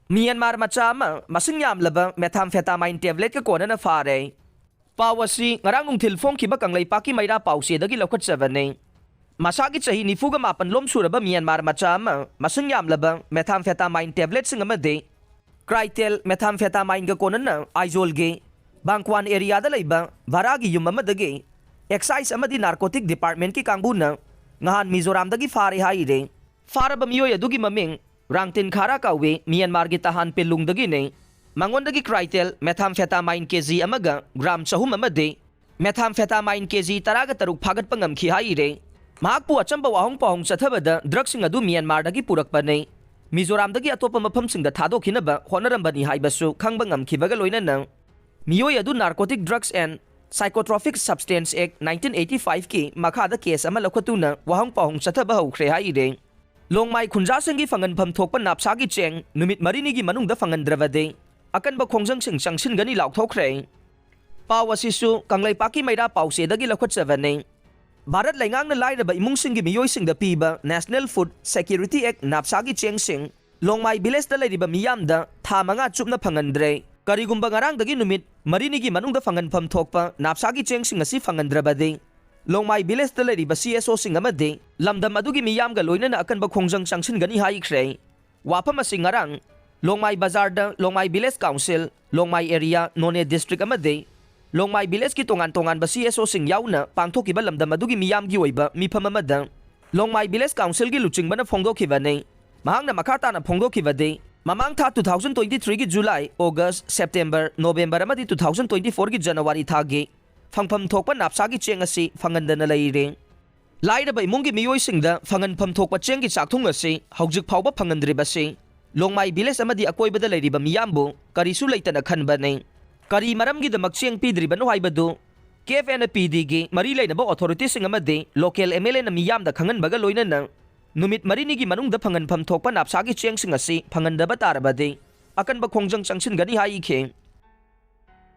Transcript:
Myanmar macha ama masing yamlaba methamphetamine tablet ka kona na fare. Pawasi ngarang nungthil fongkiba kanglaipa ki maira pause dagi lokhatchabane. Masagi chahi nifuga mapan lom suraba Myanmar macha ama masing yamlaba methamphetamine tablet sing amade Crytel methamphetamine ga kona na Aizolge Bangkwan area da laiba Varagi yum amadage Excise amadi narcotic department ki kangbuna ngahan Mizoram dagi fare haire faraba miyoy adugi maming Rangtin khara kawe Myanmar gi tahan pelung dagi ne mangondagi Crytel methamphetamine kg amaga gram chahum amade methamphetamine kg taraga taruk phagat pangam khi haire mahakpu achamba wahong pahong chathabada drug sing adu Myanmar dagi purakpane Mizoram dagi atopa mafam sing da thadokhinaba honarambani haibasu khangba ngamkhibaga loinana miyoy adu Narcotic Drugs and Psychotropic Substance Act 1985 ki makhada case ama lakhotuna wahong pahong chathaba haukhre haire Longmai khunja singi fangan pham thokpa napsagi cheng numit marini gi manung da fangan dravade akan ba khongjang sing changsin gani lauk thokre pawasisu kanglai paki maira pause dagi lakhot savane Bharat laingang na lairaba imung singi miyoy sing da piba National Food Security Act napsagi cheng sing Longmai biles da lairiba miyam da tha manga chupna phangandre karigumba ngarang dagi numit marini gi manung da fangan pham thokpa napsagi cheng sing asi phangandravade Longmai biles da leriba CSO sing amade lamdam adugi miyam ga loina na akan ba khongjang changsin gani hai khre wapam asing ngarang Longmai bazar da Longmai biles council Longmai area None district amade Longmai biles ki tongan ba CSO sing yauna pangthoki ba lamdam adugi miyam gi oiba mifam amada Longmai biles council gi luching bana phongdoki bane mahang na makata na phongdoki bade mamang tha 2023 gi July August September November amadi 2024 gi January thagi Fangpam thokpa napsagi cheng asi fangandana laire lairaba imungi miyoy singda fanganpam thokpa chengi chakthung asi haujik phawba phangandriba si Longmai biles amadi akoibada lairiba miyambu karisu leitana khanbane kari maramgi damak cheng pidriba no haibadu KFNPD gi mari lainaba authority sing amade local MLA na miyamda khanganbaga loinana numit marini gi manungda fanganpam thokpa napsagi cheng sing asi phangandaba tarabade akan ba khongjang changsin gani hai khe